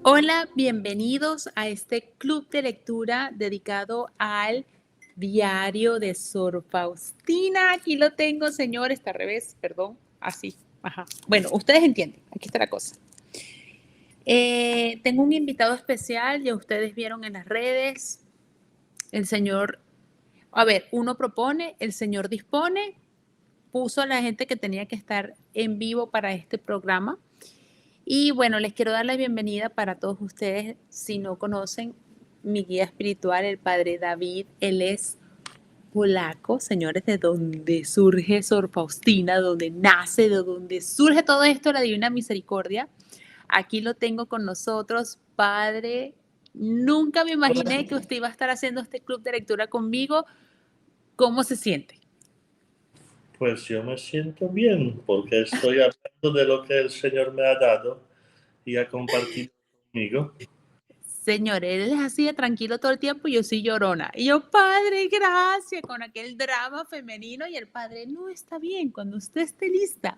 Hola, bienvenidos a este club de lectura dedicado al diario de Sor Faustina. Aquí lo tengo, señor, está al revés, perdón, así. Ajá. Bueno, ustedes entienden, aquí está la cosa. Tengo un invitado especial, ya ustedes vieron en las redes, el señor, a ver, uno propone, el señor dispone, puso a la gente que tenía que estar en vivo para este programa. Y bueno, les quiero dar la bienvenida para todos ustedes. Si no conocen mi guía espiritual, el padre David, él es polaco, señores, de donde surge Sor Faustina, donde nace, de donde surge todo esto, la Divina Misericordia. Aquí lo tengo con nosotros, padre. Nunca me imaginé que usted iba a estar haciendo este club de lectura conmigo. ¿Cómo se siente? Pues yo me siento bien porque estoy hablando de lo que el Señor me ha dado y ha compartido conmigo. Señor, él es así de tranquilo todo el tiempo y yo soy llorona. Y yo, padre, gracias, con aquel drama femenino y el padre, no, está bien, cuando usted esté lista.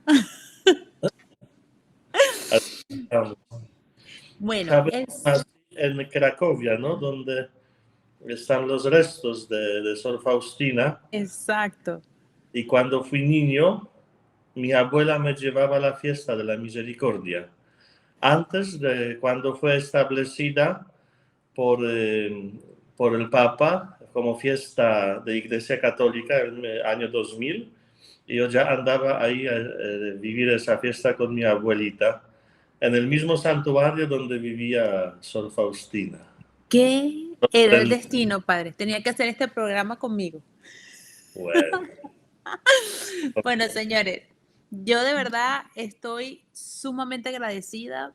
Así estamos. Bueno, ¿Sabes? Así en Cracovia, ¿no? Donde están los restos de Sor Faustina. exacto. Y cuando fui niño, mi abuela me llevaba a la fiesta de la Misericordia. Antes de cuando fue establecida por, por el Papa como fiesta de Iglesia Católica en el año 2000. Y yo ya andaba ahí a vivir esa fiesta con mi abuelita, en el mismo santuario donde vivía Sor Faustina. ¿Qué era el destino, padre? Tenía que hacer este programa conmigo. Bueno, Bueno, señores, yo de verdad estoy sumamente agradecida.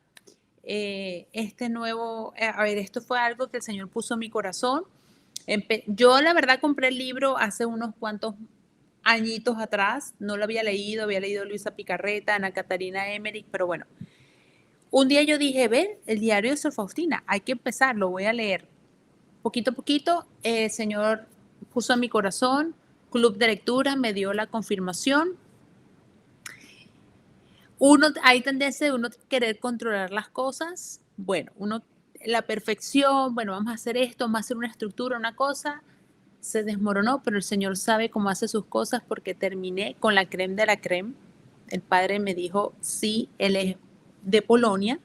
Este nuevo, a ver, esto fue algo que el Señor puso en mi corazón. Yo la verdad compré el libro hace unos cuantos añitos atrás, no lo había leído Luisa Picarreta, Ana Catarina Emmerich, pero bueno, un día yo dije, ven, el diario de Sor Faustina, hay que empezar, lo voy a leer. Poquito a poquito, el Señor puso en mi corazón, club de lectura, me dio la confirmación. Hay tendencia de uno querer controlar las cosas, bueno, la perfección, bueno, vamos a hacer esto, vamos a hacer una estructura, una cosa, se desmoronó, pero el Señor sabe cómo hace sus cosas porque terminé con la creme de la creme. El Padre me dijo, sí, Él es de Polonia,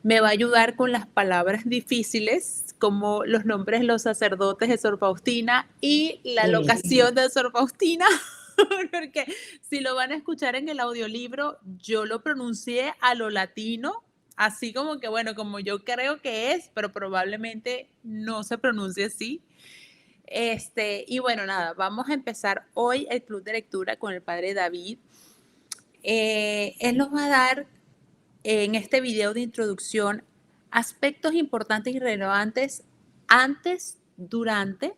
me va a ayudar con las palabras difíciles, como los nombres de los sacerdotes de Sor Faustina y la locación de Sor Faustina, porque si lo van a escuchar en el audiolibro, yo lo pronuncié a lo latino, así como que, bueno, como yo creo que es, pero probablemente no se pronuncie así. Y bueno, nada, vamos a empezar hoy el club de lectura con el padre David. Él nos va a dar en este video de introducción aspectos importantes y relevantes antes, durante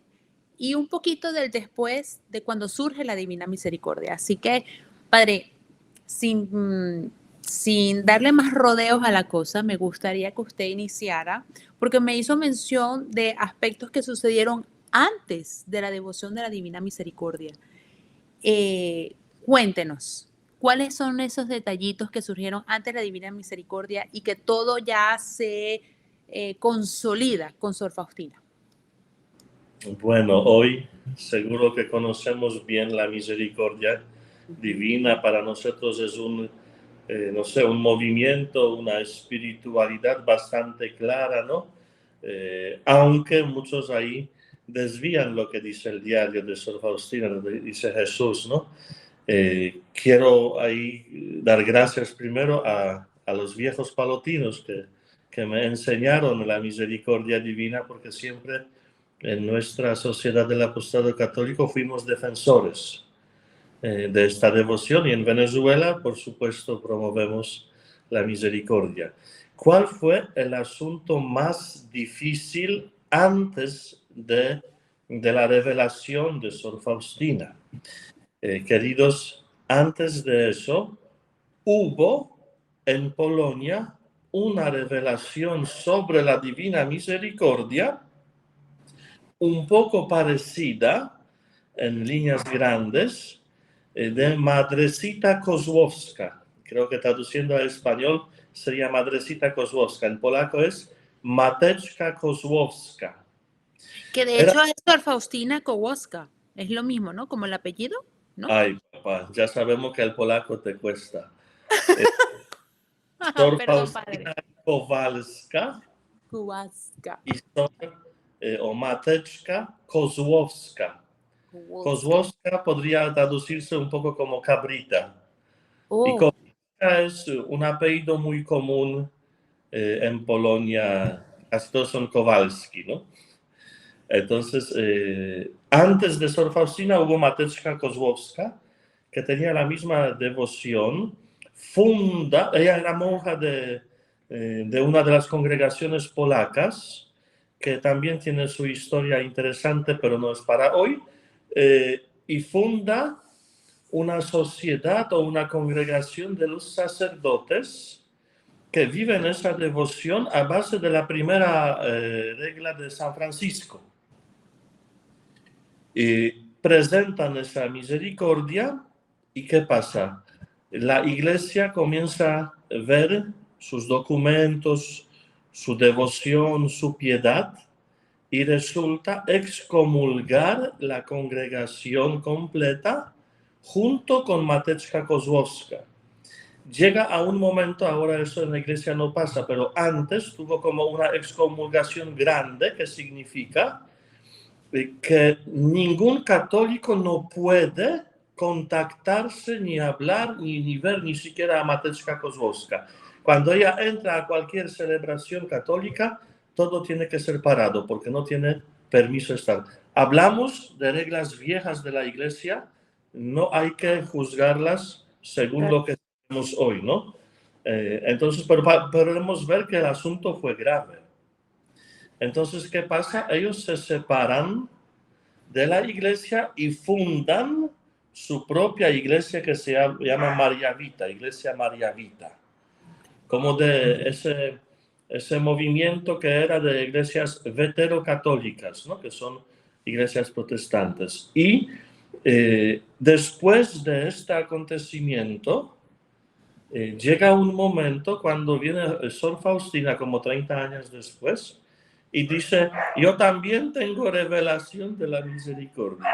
y un poquito del después de cuando surge la Divina Misericordia. Así que, padre, sin darle más rodeos a la cosa, me gustaría que usted iniciara, porque me hizo mención de aspectos que sucedieron antes de la devoción de la Divina Misericordia. Cuéntenos, ¿cuáles son esos detallitos que surgieron antes de la Divina Misericordia y que todo ya se consolida con Sor Faustina? bueno, hoy seguro que conocemos bien la misericordia divina. Para nosotros es un, no sé, un movimiento, una espiritualidad bastante clara, ¿no? Aunque muchos ahí desvían lo que dice el diario de Sor Faustina, lo que dice Jesús, ¿no? Quiero ahí dar gracias primero a los viejos palotinos que me enseñaron la misericordia divina, porque siempre en nuestra sociedad del apostolado católico fuimos defensores de esta devoción, y en Venezuela, por supuesto, promovemos la misericordia. ¿Cuál fue el asunto más difícil antes de la revelación de Sor Faustina? Queridos, antes de eso, hubo en Polonia una revelación sobre la Divina Misericordia un poco parecida, en líneas grandes, de Madrecita Kozłowska. creo que traduciendo al español sería Madrecita Kozłowska. En polaco es Mateczka Kozłowska. Que de hecho es Sor Faustina Kowalska. Es lo mismo, ¿no? Como el apellido, ¿no? Ay, papá, ya sabemos que el polaco te cuesta. Sor Perdón, padre. Faustina Kowalska Kowalska. y Sor o Mateczka Kozłowska. Kozłowska podría traducirse un poco como cabrita. Y Kozłowska es un apellido muy común en Polonia. Casi todos son Kowalski, ¿no? Entonces, antes de Sor Faustina hubo Mateczka Kozłowska, que tenía la misma devoción. Ella era monja de una de las congregaciones polacas, que también tiene su historia interesante, pero no es para hoy, y funda una sociedad o una congregación de los sacerdotes que viven esa devoción a base de la primera regla de San Francisco. Y presentan esa misericordia, ¿y qué pasa? La iglesia comienza a ver sus documentos, su devoción, su piedad, y resulta excomulgar la congregación completa junto con Mateczka Kozłowska. Llega a un momento, ahora eso en la iglesia no pasa, pero antes tuvo como una excomulgación grande, que significa que ningún católico no puede contactarse, ni hablar, ni ver ni siquiera a Mateczka Kozłowska. Cuando ella entra a cualquier celebración católica, todo tiene que ser parado, porque no tiene permiso de estar. Hablamos de reglas viejas de la iglesia, no hay que juzgarlas según lo que tenemos hoy, ¿no? Entonces, pero podemos ver que el asunto fue grave. Entonces, ¿qué pasa? Ellos se separan de la iglesia y fundan su propia iglesia que se llama Mariavita, Iglesia Mariavita, como de ese movimiento que era de iglesias veterocatólicas, ¿no? Que son iglesias protestantes. Y después de este acontecimiento, llega un momento cuando viene Sor Faustina, como 30 años después, y dice, yo también tengo revelación de la misericordia.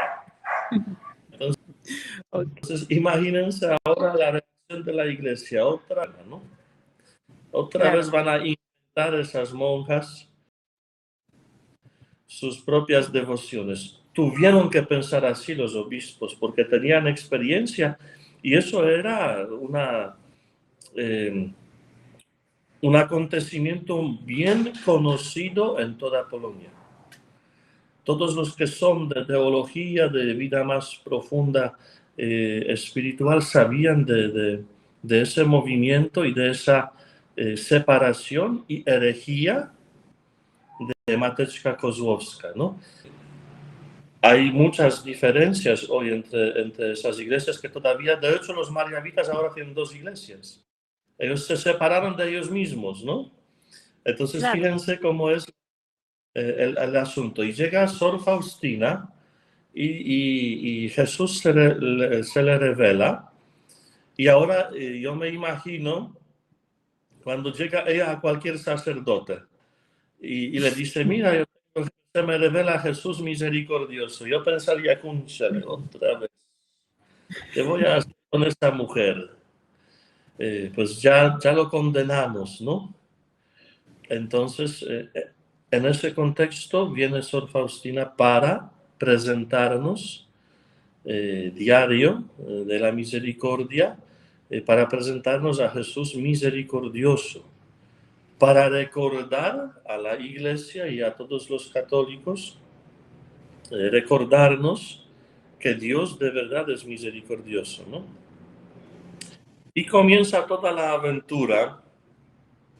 Entonces imagínense ahora la reacción de la iglesia, otra, ¿no? Otra vez van a inventar esas monjas sus propias devociones. Tuvieron que pensar así los obispos, porque tenían experiencia, y eso era un acontecimiento bien conocido en toda Polonia. Todos los que son de teología, de vida más profunda, espiritual, sabían de ese movimiento y de esa separación y herejía de Mateczka Kozłowska, ¿no? Hay muchas diferencias hoy entre esas iglesias que todavía, de hecho, los mariavitas ahora tienen 2 iglesias. Ellos se separaron de ellos mismos, ¿no? Entonces, fíjense cómo es el asunto. Y llega Sor Faustina y Jesús se le revela. Y ahora yo me imagino cuando llega ella a cualquier sacerdote y le dice, mira, se me revela Jesús misericordioso. Yo pensaría, cónchale, otra vez, ¿qué voy a hacer con esta mujer? Pues ya lo condenamos, ¿no? Entonces, en ese contexto viene Sor Faustina para presentarnos diario de la misericordia, para presentarnos a Jesús misericordioso, para recordar a la iglesia y a todos los católicos, recordarnos que Dios de verdad es misericordioso, ¿no? Y comienza toda la aventura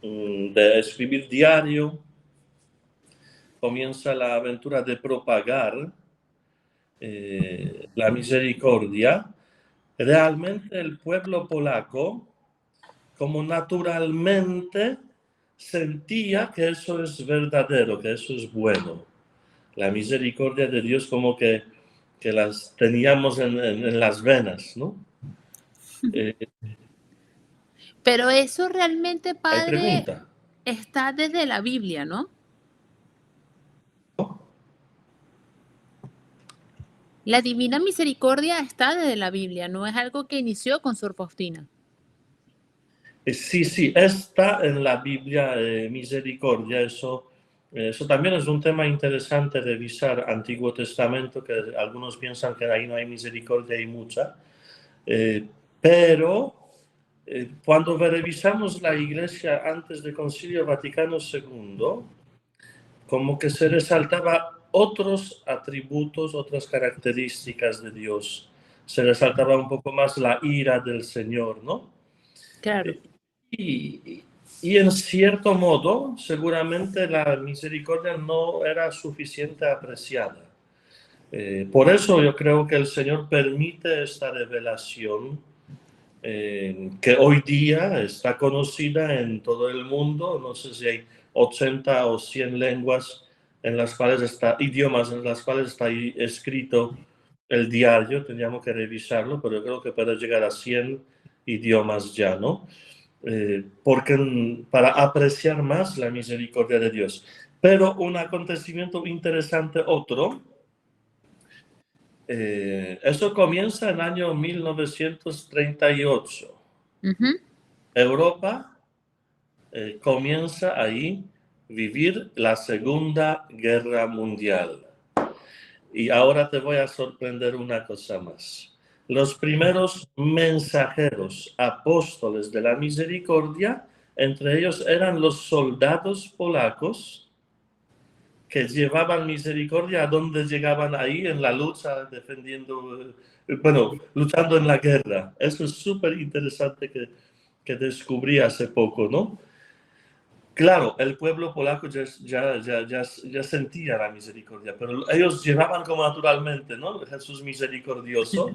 de escribir diario, comienza la aventura de propagar la misericordia. Realmente el pueblo polaco, como naturalmente, sentía que eso es verdadero, que eso es bueno. La misericordia de Dios como que las teníamos en las venas, ¿no? Pero eso realmente, Hay padre, pregunta. está desde la Biblia, ¿no? ¿No? La Divina Misericordia está desde la Biblia, no es algo que inició con Sor Faustina. Sí, sí, está en la Biblia misericordia. Eso también es un tema interesante revisar Antiguo Testamento, que algunos piensan que ahí no hay misericordia y mucha. Pero cuando revisamos la Iglesia antes del Concilio Vaticano II, como que se resaltaba otros atributos, otras características de Dios. Se resaltaba un poco más la ira del Señor, ¿no? Claro, Y, y en cierto modo, seguramente la misericordia no era suficiente apreciada. Por eso yo creo que el Señor permite esta revelación que hoy día está conocida en todo el mundo. No sé si hay 80 o 100 lenguas en las cuales está, idiomas en las cuales está ahí escrito el diario. Tendríamos que revisarlo, pero yo creo que puede llegar a 100 idiomas ya, ¿no? Porque para apreciar más la misericordia de Dios. Pero un acontecimiento interesante otro, eso comienza en el año 1938. ujú, Europa comienza ahí vivir la Segunda Guerra Mundial. Y ahora te voy a sorprender una cosa más. Los primeros mensajeros apóstoles de la misericordia, entre ellos eran los soldados polacos que llevaban misericordia a donde llegaban ahí en la lucha, defendiendo, bueno, luchando en la guerra. Eso es súper interesante que descubrí hace poco, ¿no? Claro, el pueblo polaco ya sentía la misericordia, pero ellos llevaban como naturalmente, ¿no? Jesús misericordioso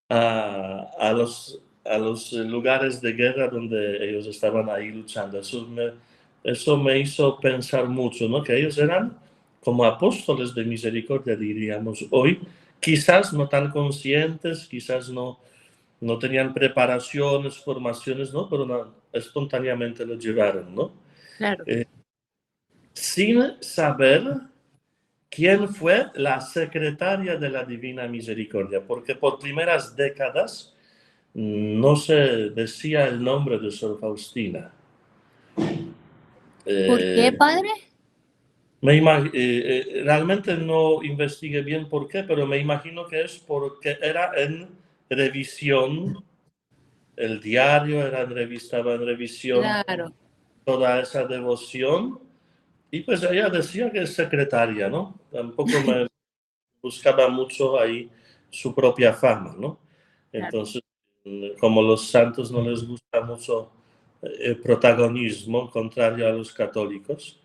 a los lugares de guerra donde ellos estaban ahí luchando. Eso me hizo pensar mucho, ¿no? Que ellos eran como apóstoles de misericordia, diríamos hoy, quizás no tan conscientes, quizás no tenían preparaciones, formaciones, ¿no? Pero espontáneamente lo llevaron, ¿no? claro. Sin saber quién fue la secretaria de la Divina Misericordia, porque por primeras décadas no se decía el nombre de Sor Faustina. ¿Por qué, Eh, padre? realmente no investigué bien por qué, pero me imagino que es porque era en revisión, el diario estaba en revisión Claro, toda esa devoción, y pues ella decía que es secretaria, ¿no? Tampoco me buscaba mucho ahí su propia fama, ¿no? claro. Entonces, como los santos no les gusta mucho el protagonismo, contrario a los católicos,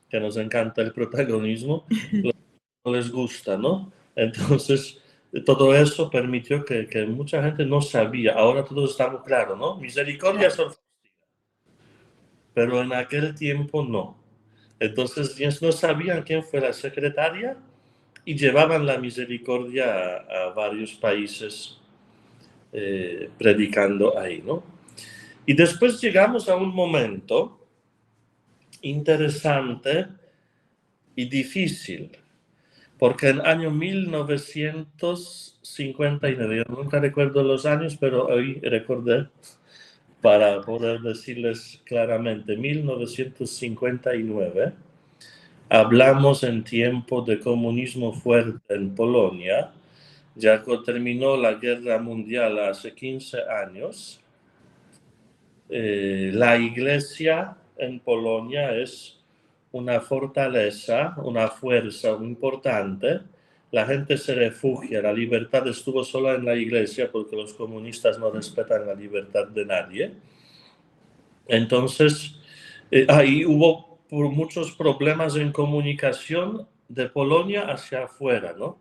que nos encanta el protagonismo, no les gusta, ¿no? Entonces, todo eso permitió que mucha gente no sabía. Ahora todos estamos claros, ¿no? Misericordia, Claro. pero en aquel tiempo no. Entonces, ellos no sabían quién fue la secretaria y llevaban la misericordia a varios países predicando ahí, ¿no? Y después llegamos a un momento interesante y difícil, porque en el año 1959, yo nunca recuerdo los años, pero hoy recordé para poder decirles claramente, 1959, hablamos en tiempo de comunismo fuerte en Polonia. Ya terminó la guerra mundial hace 15 años. La iglesia en Polonia es una fortaleza, una fuerza importante. La gente se refugia, la libertad estuvo sola en la iglesia porque los comunistas no respetan la libertad de nadie. Entonces, ahí hubo muchos problemas en comunicación de Polonia hacia afuera, ¿no?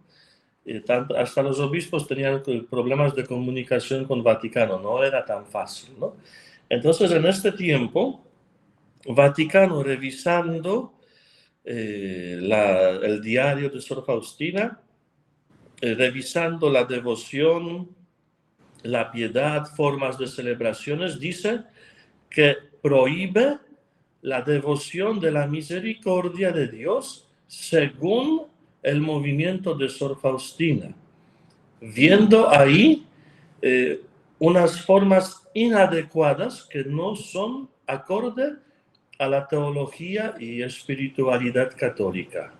Hasta los obispos tenían problemas de comunicación con Vaticano, no era tan fácil, ¿no? Entonces, en este tiempo, Vaticano revisando el diario de Sor Faustina, revisando la devoción, la piedad, formas de celebraciones, dice que prohíbe la devoción de la misericordia de Dios según el movimiento de Sor Faustina, viendo ahí unas formas inadecuadas que no son acorde a la teología y espiritualidad católica.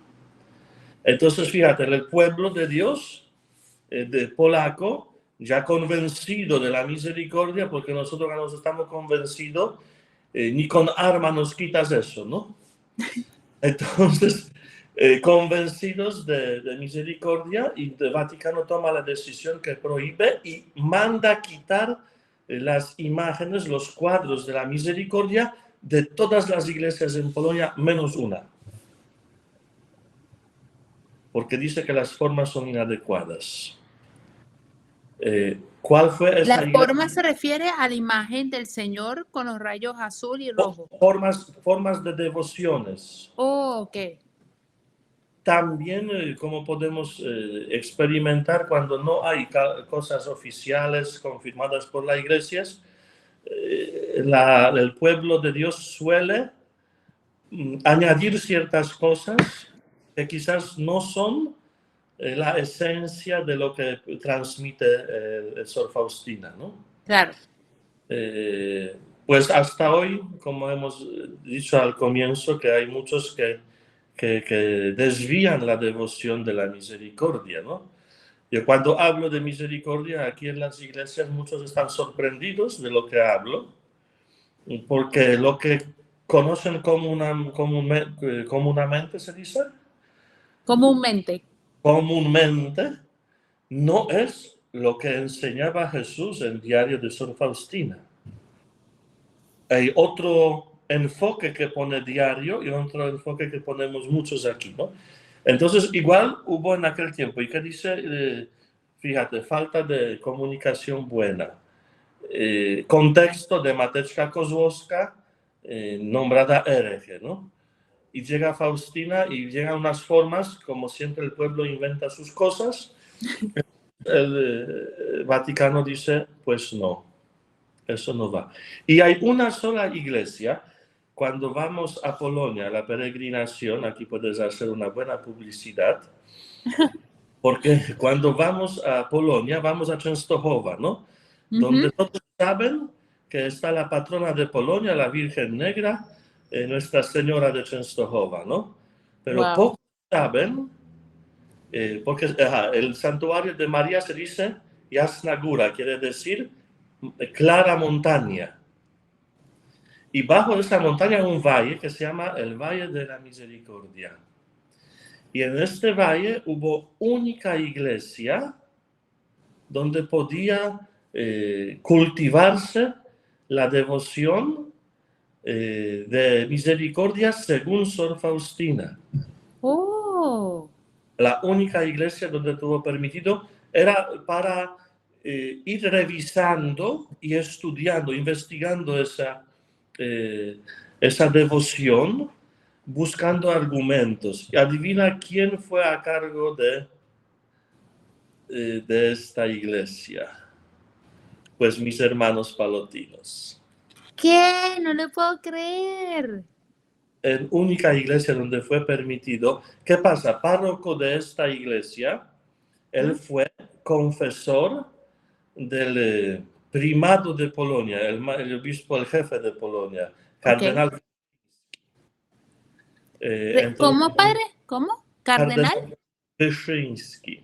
Entonces, fíjate, el pueblo de Dios, de polaco, ya convencido de la misericordia, porque nosotros ya nos estamos convencidos, ni con arma nos quitas eso, ¿no? Entonces, convencidos de misericordia, y el Vaticano toma la decisión que prohíbe y manda quitar las imágenes, los cuadros de la misericordia de todas las iglesias en Polonia, menos una. Porque dice que las formas son inadecuadas. ¿Cuál fue esa La iglesia? forma se refiere a la imagen del Señor con los rayos azul y rojo. Formas de devociones. Oh, ok. También como podemos experimentar cuando no hay cosas oficiales confirmadas por las iglesias, el pueblo de Dios suele añadir ciertas cosas que quizás no son la esencia de lo que transmite el Sor Faustina, ¿no? Claro. Pues hasta hoy, como hemos dicho al comienzo, que hay muchos que desvían la devoción de la misericordia, ¿no? Yo cuando hablo de misericordia aquí en las iglesias, muchos están sorprendidos de lo que hablo, porque lo que conocen comunamente, se dice, Comúnmente. comúnmente, no es lo que enseñaba Jesús en el diario de Sor Faustina. Hay otro enfoque que pone diario y otro enfoque que ponemos muchos aquí, ¿no? Entonces, igual hubo en aquel tiempo, y que dice, fíjate, falta de comunicación buena. Contexto de Mateczka Kozłowska, nombrada hereje, ¿no? Y llega Faustina y llegan unas formas, como siempre el pueblo inventa sus cosas. El Vaticano dice, pues no, eso no va. Y hay una sola iglesia. Cuando vamos a Polonia, la peregrinación, aquí puedes hacer una buena publicidad, porque cuando vamos a Polonia, vamos a Częstochowa, ¿no? Donde todos saben que está la patrona de Polonia, la Virgen Negra, Nuestra Señora de Częstochowa, ¿no? Pero Wow. pocos saben, porque el santuario de María se dice Jasna Góra, quiere decir clara montaña. Y bajo esa montaña hay un valle que se llama el Valle de la Misericordia. Y en este valle hubo única iglesia donde podía cultivarse la devoción de misericordia según Sor Faustina. Oh. La única iglesia donde tuvo permitido era para ir revisando y estudiando, investigando esa devoción, buscando argumentos. Y adivina quién fue a cargo de esta iglesia. Pues mis hermanos palotinos. ¿Qué? No le puedo creer. En única iglesia donde fue permitido. ¿Qué pasa? Párroco de esta iglesia, él fue confesor del primado de Polonia, el obispo, el jefe de Polonia, cardenal. Okay. Entonces, ¿Cómo, padre? ¿Cómo? ¿Cardenal? Wyszyński.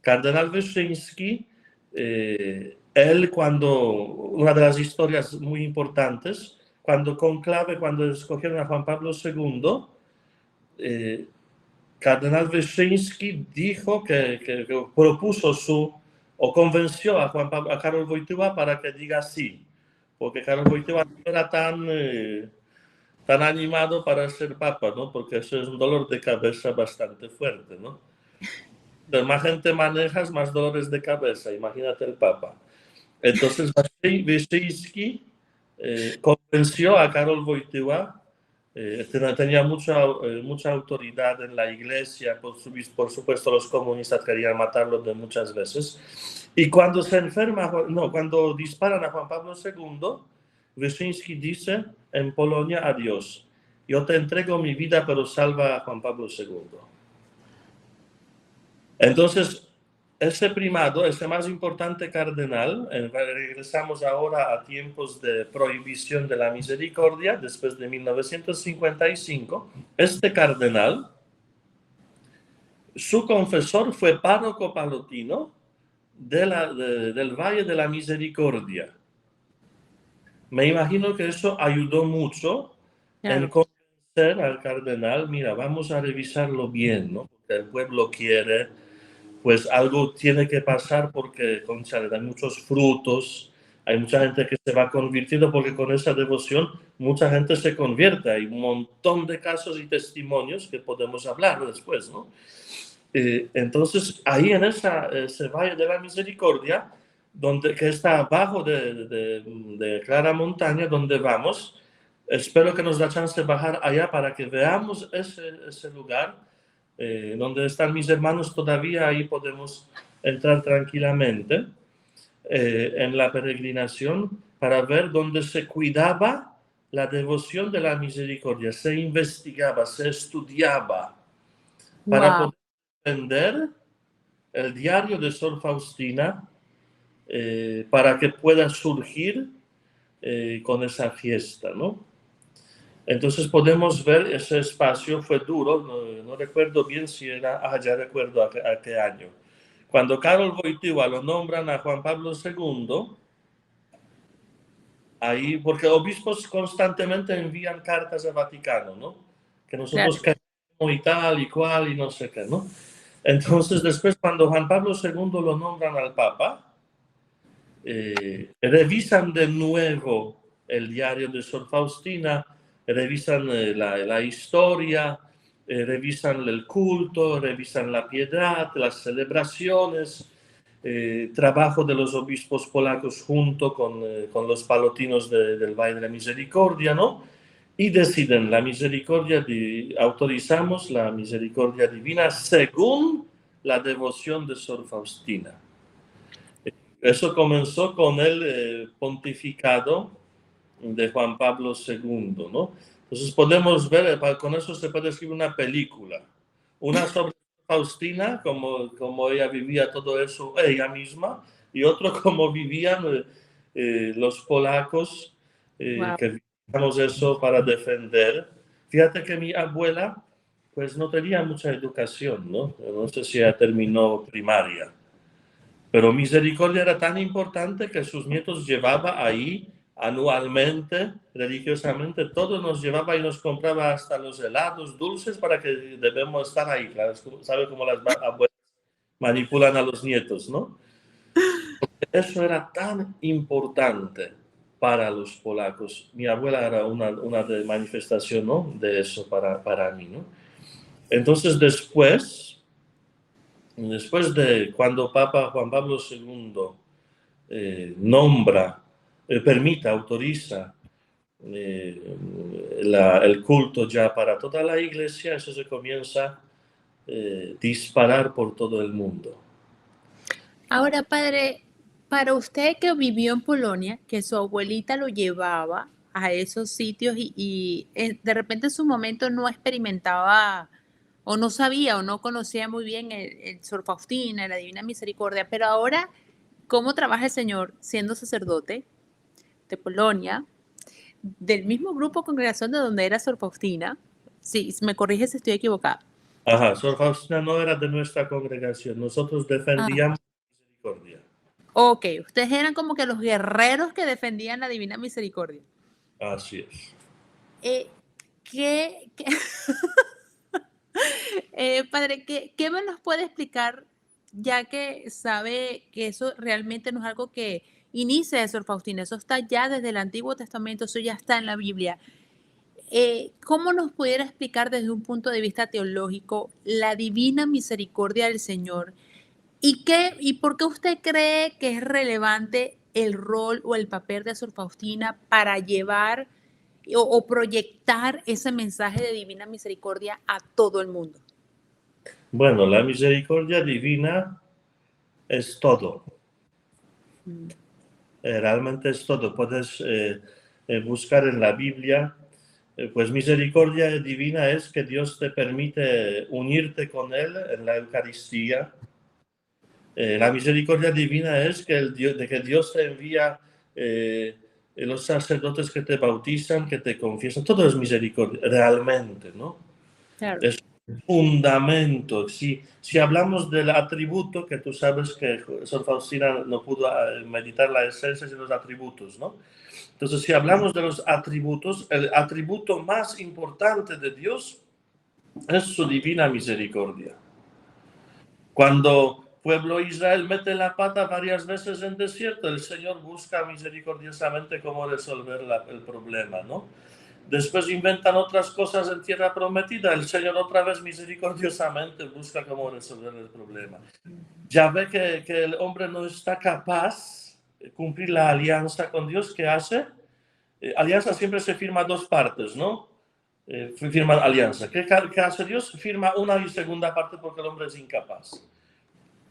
Cardenal Wyszyński, él una de las historias muy importantes, cuando escogieron a Juan Pablo II, Cardenal Wyszyński dijo que propuso o convenció a Karol Wojtyła para que diga sí, porque Karol Wojtyła no era tan animado para ser papa, ¿no? Porque eso es un dolor de cabeza bastante fuerte, ¿no? Más gente manejas, más dolores de cabeza, imagínate el papa. Entonces Wyszyński convenció a Karol Wojtyła, tenía mucha autoridad en la iglesia, por supuesto los comunistas querían matarlo de muchas veces, y cuando cuando disparan a Juan Pablo II, Wyszyński dice en Polonia a Dios: yo te entrego mi vida, pero salva a Juan Pablo II. Entonces, ese primado, ese más importante cardenal, regresamos ahora a tiempos de prohibición de la misericordia, después de 1955, este cardenal, su confesor fue párroco palotino del Valle de la Misericordia. Me imagino que eso ayudó mucho en convencer al cardenal: mira, vamos a revisarlo bien, ¿no? Porque el pueblo quiere, pues algo tiene que pasar, porque hay muchos frutos, hay mucha gente que se va convirtiendo, porque con esa devoción mucha gente se convierte. Hay un montón de casos y testimonios que podemos hablar después, ¿no? Entonces, ahí en ese Valle de la Misericordia, que está abajo de Clara Montaña, donde vamos, espero que nos da chance de bajar allá para que veamos ese lugar, donde están mis hermanos todavía. Ahí podemos entrar tranquilamente en la peregrinación para ver dónde se cuidaba la devoción de la misericordia, se investigaba, se estudiaba, para poder entender el diario de Sor Faustina, para que pueda surgir con esa fiesta, ¿no? Entonces podemos ver ese espacio. Fue duro, no recuerdo bien si era, ya recuerdo a qué año. Cuando Karol Wojtyła lo nombran a Juan Pablo II, ahí, porque obispos constantemente envían cartas al Vaticano, ¿no? Que nosotros queremos y tal y cual y no sé qué, ¿no? Entonces después, cuando Juan Pablo II lo nombran al Papa, revisan de nuevo el diario de Sor Faustina, revisan la historia, revisan el culto, revisan la piedad, las celebraciones, trabajo de los obispos polacos junto con los palotinos del Valle de la Misericordia, ¿no? Y deciden la misericordia, autorizamos la misericordia divina según la devoción de Sor Faustina. Eso comenzó con el pontificado de Juan Pablo II, ¿no? Entonces podemos ver, con eso se puede escribir una película. Una sobre Faustina, como ella vivía todo eso ella misma, y otro como vivían los polacos, que vivíamos eso para defender. Fíjate que mi abuela, pues no tenía mucha educación, ¿no? No sé si ella terminó primaria. Pero misericordia era tan importante que sus nietos llevaba ahí anualmente, religiosamente, todo nos llevaba y nos compraba hasta los helados dulces para que debemos estar ahí. Claro, sabe cómo las abuelas manipulan a los nietos, ¿no? Eso era tan importante para los polacos. Mi abuela era una manifestación, ¿no?, de eso para mí, ¿no? Entonces después de cuando Papa Juan Pablo II nombra, permite, autoriza el culto ya para toda la iglesia, eso se comienza a disparar por todo el mundo. Ahora, padre, para usted que vivió en Polonia, que su abuelita lo llevaba a esos sitios y de repente en su momento no experimentaba o no sabía o no conocía muy bien el Sor Faustina, la Divina Misericordia, pero ahora, ¿cómo trabaja el Señor siendo sacerdote de Polonia, del mismo grupo congregación de donde era Sor Faustina? Sí, me corrige si estoy equivocada. Ajá, Sor Faustina no era de nuestra congregación, nosotros defendíamos la misericordia. Ok, ustedes eran como que los guerreros que defendían la Divina Misericordia. Así es. ¿Qué, padre, qué me nos puede explicar, ya que sabe que eso realmente no es algo que inicia de Sor Faustina, eso está ya desde el Antiguo Testamento, eso ya está en la Biblia? ¿Cómo nos pudiera explicar desde un punto de vista teológico la divina misericordia del Señor? ¿Y por qué usted cree que es relevante el rol o el papel de Sor Faustina para llevar o proyectar ese mensaje de divina misericordia a todo el mundo? Bueno, la misericordia divina es todo. Realmente es todo. Puedes buscar en la Biblia, pues misericordia divina es que Dios te permite unirte con Él en la Eucaristía. La misericordia divina es que, de que Dios te envía los sacerdotes que te bautizan, que te confiesan. Todo es misericordia, realmente, ¿no? Claro. Es un fundamento. Si hablamos del atributo, que tú sabes que Sor Faustina no pudo meditar la esencia de los atributos, ¿no? Entonces, si hablamos de los atributos, el atributo más importante de Dios es su divina misericordia. Cuando pueblo Israel mete la pata varias veces en desierto, el Señor busca misericordiosamente cómo resolver el problema, ¿no? Después inventan otras cosas en tierra prometida, el Señor otra vez misericordiosamente busca cómo resolver el problema. Ya ve que el hombre no está capaz de cumplir la alianza con Dios. ¿Qué hace? Alianza siempre se firma a dos partes, ¿no? Firma alianza. ¿Qué hace Dios? Firma una y segunda parte porque el hombre es incapaz.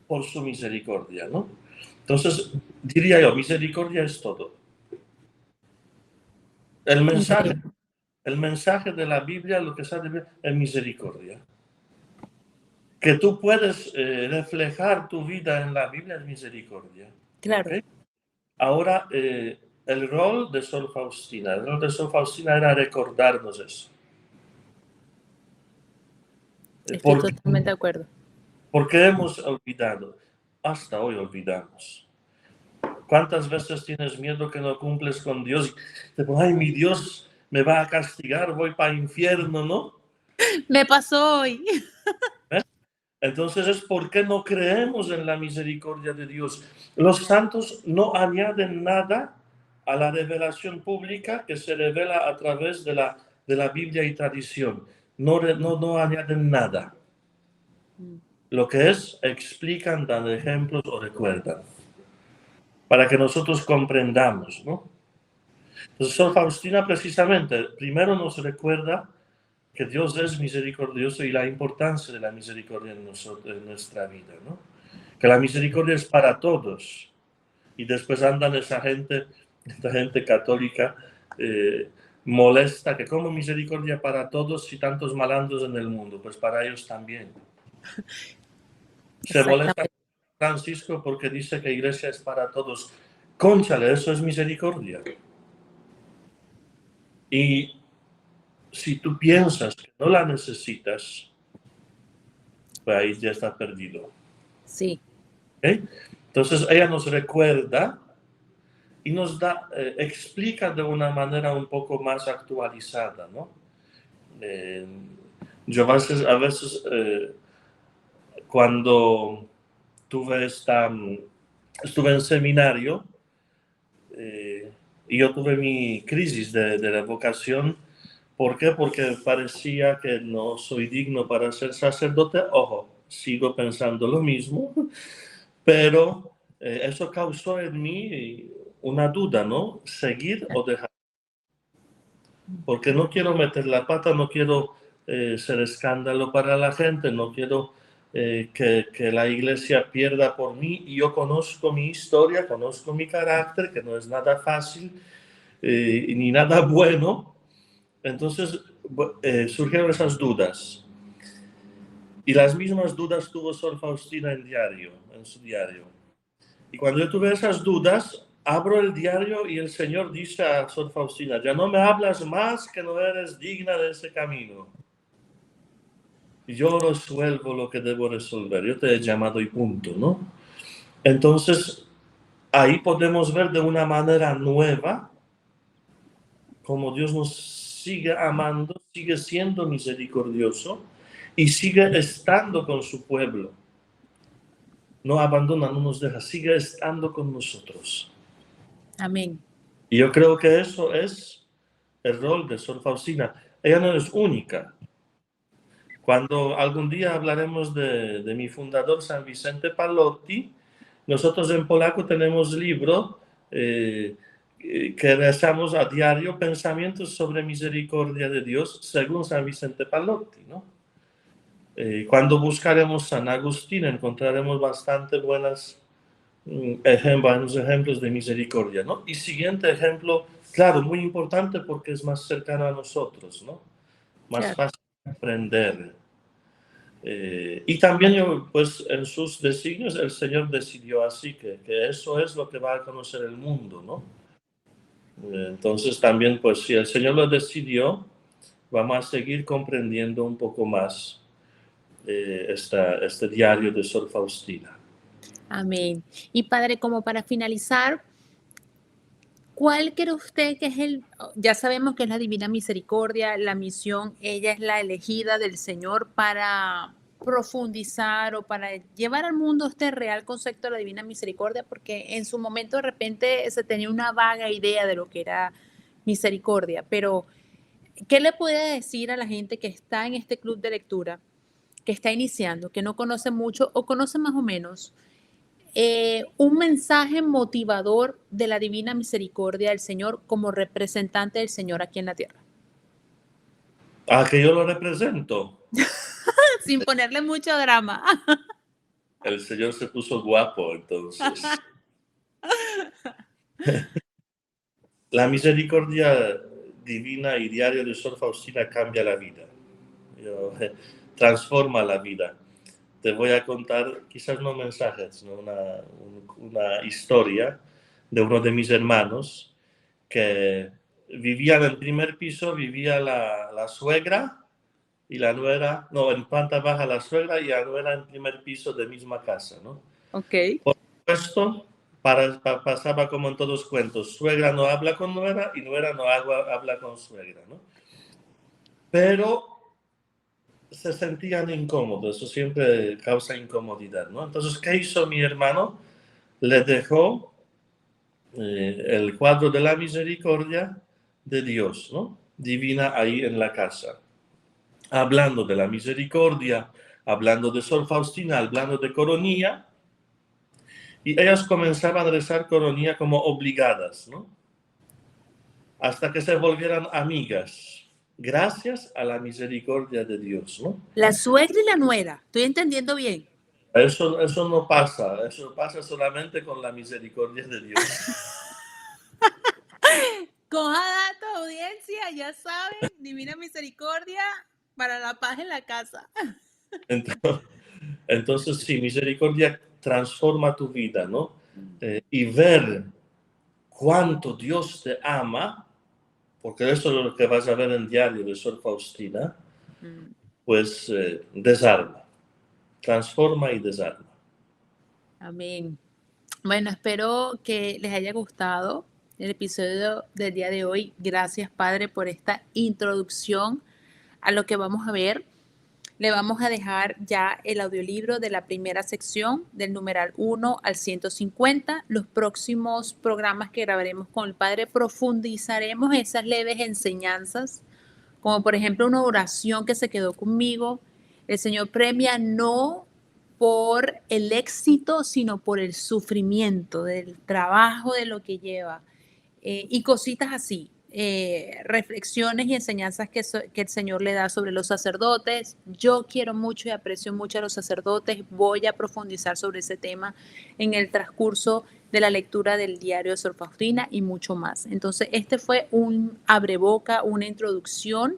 Por su misericordia, ¿no? Entonces, diría yo, misericordia es todo. El mensaje de la Biblia, lo que sale es misericordia. Que tú puedes reflejar tu vida en la Biblia es misericordia. Claro. ¿Okay? Ahora, el rol de Sor Faustina. El rol de Sor Faustina era recordarnos eso. Estoy totalmente de acuerdo. Porque hemos olvidado. Hasta hoy olvidamos. ¿Cuántas veces tienes miedo que no cumples con Dios? Ay, mi Dios me va a castigar, voy para el infierno, ¿no? Me pasó hoy. Entonces es porque no creemos en la misericordia de Dios. Los santos no añaden nada a la revelación pública que se revela a través de la Biblia y tradición. No añaden nada. Lo que es, explican, dan ejemplos o recuerdan. Para que nosotros comprendamos, ¿no? Entonces, Sor Faustina precisamente primero nos recuerda que Dios es misericordioso y la importancia de la misericordia en nuestra vida, ¿no? Que la misericordia es para todos. Y después andan esta gente católica molesta, que como misericordia para todos y tantos malandros en el mundo, pues para ellos también. Se molesta Francisco porque dice que iglesia es para todos. Cónchale, eso es misericordia. Y si tú piensas que no la necesitas, pues ahí ya está perdido. Sí. ¿Okay? Entonces ella nos recuerda y nos da, explica de una manera un poco más actualizada, ¿no? Yo a veces cuando estuve en seminario y yo tuve mi crisis de la vocación. ¿Por qué? Porque parecía que no soy digno para ser sacerdote. Ojo, sigo pensando lo mismo, pero eso causó en mí una duda, ¿no? ¿Seguir o dejar? Porque no quiero meter la pata, no quiero ser escándalo para la gente, no quiero que la iglesia pierda por mí. Y yo conozco mi historia, conozco mi carácter, que no es nada fácil ni nada bueno. Entonces surgieron esas dudas. Y las mismas dudas tuvo Sor Faustina en su diario. Y cuando yo tuve esas dudas, abro el diario y el Señor dice a Sor Faustina, ya no me hablas más, que no eres digna de ese camino. Y yo resuelvo lo que debo resolver. Yo te he llamado y punto, ¿no? Entonces, ahí podemos ver de una manera nueva cómo Dios nos sigue amando, sigue siendo misericordioso y sigue estando con su pueblo. No abandona, no nos deja, sigue estando con nosotros. Amén. Y yo creo que eso es el rol de Sor Faustina. Ella no es única. Cuando algún día hablaremos de mi fundador, San Vicente Pallotti, nosotros en polaco tenemos libro que rezamos a diario, pensamientos sobre misericordia de Dios, según San Vicente Pallotti, ¿no? Cuando buscaremos San Agustín encontraremos bastante buenas varios ejemplos de misericordia, ¿no? Y siguiente ejemplo, claro, muy importante porque es más cercano a nosotros, ¿no? Más Claro. fácil de aprender. Y también, pues, en sus designios, el Señor decidió así, que eso es lo que va a conocer el mundo, ¿no? Entonces, también, pues, si el Señor lo decidió, vamos a seguir comprendiendo un poco más este diario de Sor Faustina. Amén. Y Padre, como para finalizar, ¿cuál cree usted que es ya sabemos que es la Divina Misericordia, la misión, ella es la elegida del Señor para profundizar o para llevar al mundo este real concepto de la Divina Misericordia? Porque en su momento de repente se tenía una vaga idea de lo que era misericordia, pero ¿qué le puede decir a la gente que está en este club de lectura, que está iniciando, que no conoce mucho o conoce más o menos? Un mensaje motivador de la divina misericordia del Señor como representante del Señor aquí en la tierra, Ah, que yo lo represento. sin ponerle mucho drama. El Señor se puso guapo, entonces. La misericordia divina y diario de Sor Faustina cambia la vida. Transforma la vida. Te voy a contar, quizás no mensajes, sino una historia de uno de mis hermanos que vivía en el primer piso, vivía la suegra y la nuera, no, en planta baja la suegra y la nuera en primer piso de misma casa, ¿no? Ok, Por supuesto, pasaba como en todos los cuentos, suegra no habla con nuera y nuera no habla con suegra, ¿no? Pero se sentían incómodos, eso siempre causa incomodidad, ¿no? Entonces, ¿qué hizo mi hermano? Le dejó el cuadro de la misericordia de Dios, ¿no? Divina ahí en la casa, hablando de la misericordia, hablando de Sor Faustina, hablando de coronilla, y ellas comenzaban a rezar coronilla como obligadas, ¿no? Hasta que se volvieran amigas, gracias a la misericordia de Dios, ¿no? la suegra y la nuera, estoy entendiendo bien. Eso no pasa, eso pasa solamente con la misericordia de Dios. Coja datos, audiencia, ya saben, divina misericordia para la paz en la casa. Entonces, entonces sí, misericordia transforma tu vida, ¿no? Y ver cuánto Dios te ama, porque eso es lo que vas a ver en el diario de Sor Faustina, Mm. pues desarma, transforma y desarma. Amén. Bueno, espero que les haya gustado el episodio del día de hoy. Gracias, Padre, por esta introducción a lo que vamos a ver. Le vamos a dejar ya el audiolibro de la primera sección, del numeral 1 al 150. Los próximos programas que grabaremos con el Padre profundizaremos esas leves enseñanzas, como por ejemplo una oración que se quedó conmigo. El Señor premia no por el éxito, sino por el sufrimiento, del trabajo, de lo que lleva. Y cositas así, reflexiones y enseñanzas que el Señor le da sobre los sacerdotes. Yo quiero mucho y aprecio mucho a los sacerdotes. Voy a profundizar sobre ese tema en el transcurso de la lectura del diario de Sor Faustina y mucho más. Entonces, este fue un abreboca, una introducción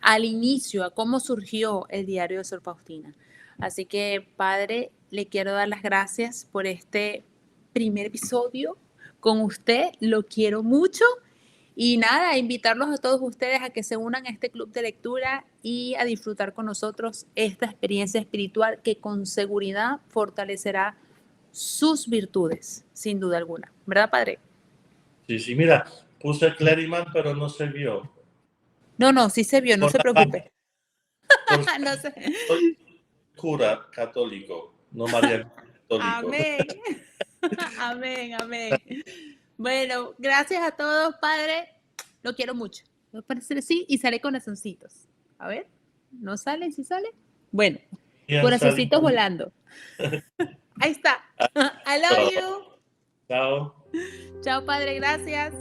al inicio, a cómo surgió el diario de Sor Faustina. Así que, Padre, le quiero dar las gracias por este primer episodio con usted. Lo quiero mucho. Y nada, invitarlos a todos ustedes a que se unan a este club de lectura y a disfrutar con nosotros esta experiencia espiritual que con seguridad fortalecerá sus virtudes, sin duda alguna. ¿Verdad, Padre? Sí, sí, mira, puse Cleriman, pero no se vio. No, no, sí se vio, no Por, se preocupe. por No sé. soy cura católico, no María católico. Amén. Amén, amén. Bueno, gracias a todos, Padre. Lo quiero mucho. Va a parecer así y sale corazoncitos. A ver, ¿no sale? ¿Sí sale? Bueno, Bien, corazoncitos salió. volando. Ahí está. I love you. Chao. Chao, Padre, gracias.